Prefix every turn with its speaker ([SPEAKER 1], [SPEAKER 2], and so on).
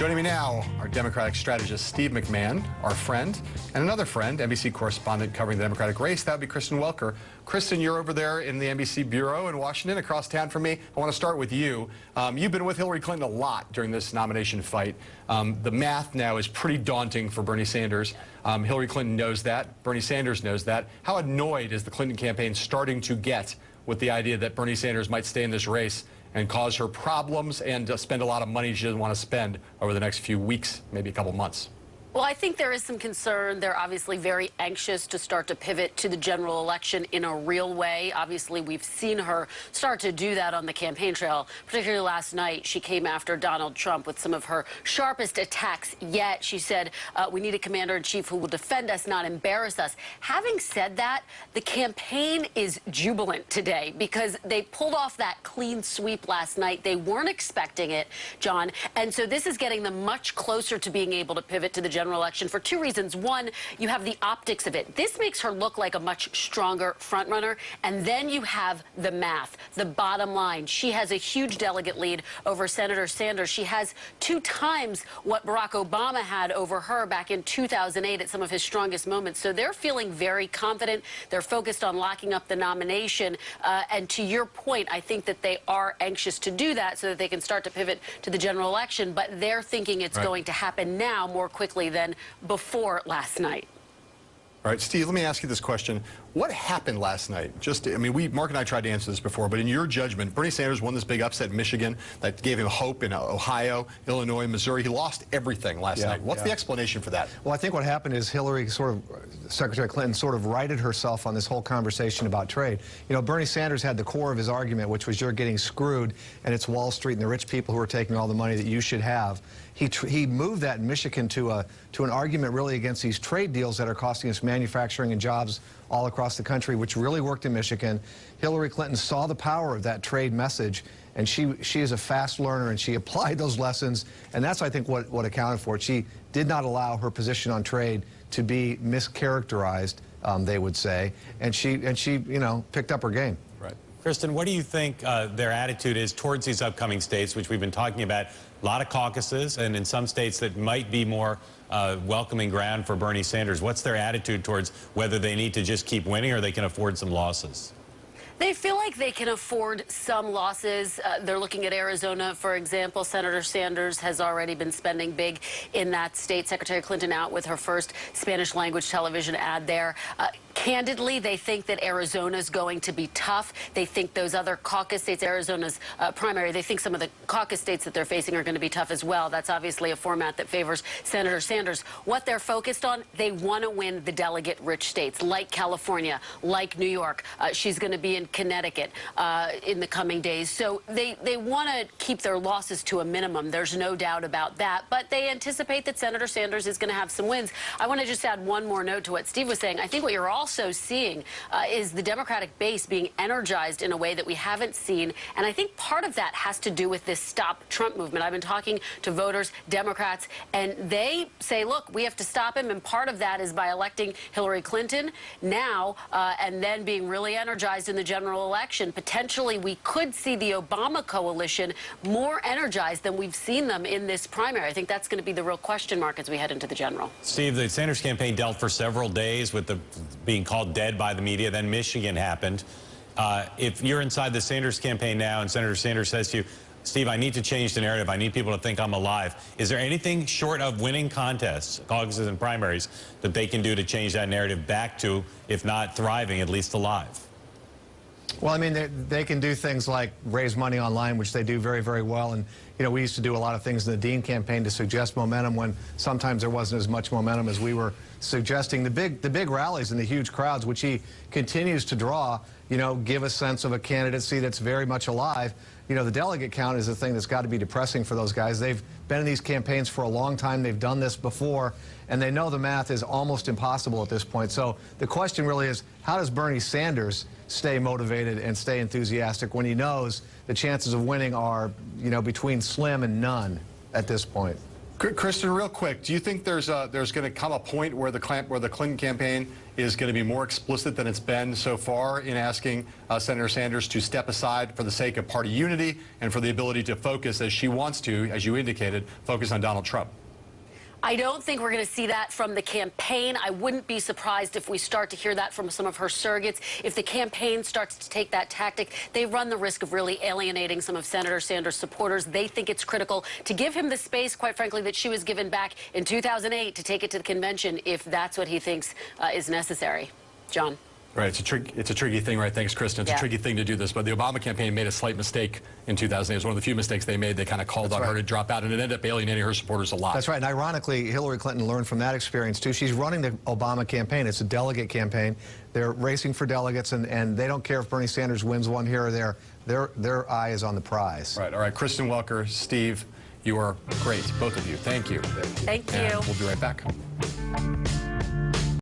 [SPEAKER 1] Joining me now, our Democratic strategist, Steve McMahon, our friend, and another friend, NBC correspondent covering the Democratic race. That would be Kristen Welker. Kristen, you're over there in the NBC bureau in Washington, across town from me. I want to start with you. You've been with Hillary Clinton a lot during this nomination fight. The math now is pretty daunting for Bernie Sanders. Hillary Clinton knows that. Bernie Sanders knows that. How annoyed is the Clinton campaign starting to get with the idea that Bernie Sanders might stay in this race and cause her problems and spend a lot of money she doesn't want to spend over the next few weeks, maybe a couple months?
[SPEAKER 2] Well, I think there is some concern. They're obviously very anxious to start to pivot to the general election in a real way. Obviously, we've seen her start to do that on the campaign trail. Particularly last night, she came after Donald Trump with some of her sharpest attacks yet. She said, we need a commander-in-chief who will defend us, not embarrass us. Having said that, the campaign is jubilant today because they pulled off that clean sweep last night. They weren't expecting it, John. And so this is getting them much closer to being able to pivot to the general election for two reasons. One, you have the optics of it. This makes her look like a much stronger frontrunner. And then you have the math, the bottom line. She has a huge delegate lead over Senator Sanders. She has 2 times what Barack Obama had over her back in 2008 at some of his strongest moments. So they're feeling very confident. They're focused on locking up the nomination. And to your point, I think that they are anxious to do that so that they can start to pivot to the general election. But they're thinking it's going to happen now more quickly than before last night.
[SPEAKER 1] All right, Steve, let me ask you this question. What happened last night? I mean, Mark and I tried to answer this before, but in your judgment, Bernie Sanders won this big upset in Michigan that gave him hope in Ohio, Illinois, Missouri. He lost everything last night. What's the explanation for that?
[SPEAKER 3] Well, I think what happened is Secretary Clinton sort of righted herself on this whole conversation about trade. You know, Bernie Sanders had the core of his argument, which was you're getting screwed, and it's Wall Street and the rich people who are taking all the money that you should have. He moved that in Michigan to an argument really against these trade deals that are costing us manufacturing and jobs all across the country, which really worked in Michigan. Hillary Clinton saw the power of that trade message, and she is a fast learner, and she applied those lessons, and that's, I think, what accounted for it. She did not allow her position on trade to be mischaracterized, they would say, and she you know, picked up her game.
[SPEAKER 4] Right. Kristen, what do you think their attitude is towards these upcoming states, which we've been talking about? A lot of caucuses, and in some states that might be more welcoming ground for Bernie Sanders. What's their attitude towards whether they need to just keep winning or they can afford some losses?
[SPEAKER 2] They feel like they can afford some losses. They're looking at Arizona, for example. Senator Sanders has already been spending big in that state. Secretary Clinton out with her first Spanish-language television ad there. Candidly, they think that Arizona's going to be tough. They think those other caucus states, Arizona's primary, they think some of the caucus states that they're facing are going to be tough as well. That's obviously a format that favors Senator Sanders. What they're focused on, they want to win the delegate-rich states like California, like New York. She's going to be in Connecticut in the coming days. So they want to keep their losses to a minimum. There's no doubt about that. But they anticipate that Senator Sanders is going to have some wins. I want to just add one more note to what Steve was saying. I think what you're also seeing is the Democratic base being energized in a way that we haven't seen. And I think part of that has to do with this Stop Trump movement. I've been talking to voters, Democrats, and they say, look, we have to stop him. And part of that is by electing Hillary Clinton now and then being really energized in the general election. Potentially, we could see the Obama coalition more energized than we've seen them in this primary. I think that's going to be the real question mark as we head into the general.
[SPEAKER 4] Steve, the Sanders campaign dealt for several days with being called dead by the media. Then Michigan happened. If you're inside the Sanders campaign now and Senator Sanders says to you, Steve, I need to change the narrative. I need people to think I'm alive. Is there anything short of winning contests, caucuses and primaries, that they can do to change that narrative back to, if not thriving, at least alive?
[SPEAKER 3] Well, I mean, they can do things like raise money online, which they do very, very well. And, you know, we used to do a lot of things in the Dean campaign to suggest momentum when sometimes there wasn't as much momentum as we were suggesting. The big rallies and the huge crowds, which he continues to draw, you know, give a sense of a candidacy that's very much alive. You know, the delegate count is the thing that's got to be depressing for those guys. They've been in these campaigns for a long time. They've done this before, and they know the math is almost impossible at this point. So the question really is, how does Bernie Sanders stay motivated and stay enthusiastic when he knows the chances of winning are, you know, between slim and none at this point?
[SPEAKER 1] Kristen, real quick, do you think there's going to come a point where the Clinton campaign is going to be more explicit than it's been so far in asking Senator Sanders to step aside for the sake of party unity and for the ability to focus, as she wants to, as you indicated, focus on Donald Trump?
[SPEAKER 2] I don't think we're going to see that from the campaign. I wouldn't be surprised if we start to hear that from some of her surrogates. If the campaign starts to take that tactic, they run the risk of really alienating some of Senator Sanders' supporters. They think it's critical to give him the space, quite frankly, that she was given back in 2008 to take it to the convention if that's what he thinks is necessary. John.
[SPEAKER 1] Right, it's a tricky thing, right? Thanks, Kristen. It's a tricky thing to do this, but the Obama campaign made a slight mistake in 2008. It was one of the few mistakes they made. They kind of called on her to drop out, and it ended up alienating her supporters a lot.
[SPEAKER 3] That's right, and ironically, Hillary Clinton learned from that experience, too. She's running the Obama campaign. It's a delegate campaign. They're racing for delegates, and they don't care if Bernie Sanders wins one here or there. Their eye is on the prize.
[SPEAKER 1] Right, all right. Kristen Welker, Steve, you are great, both of you. Thank you.
[SPEAKER 2] Thank you.
[SPEAKER 1] And we'll be right back.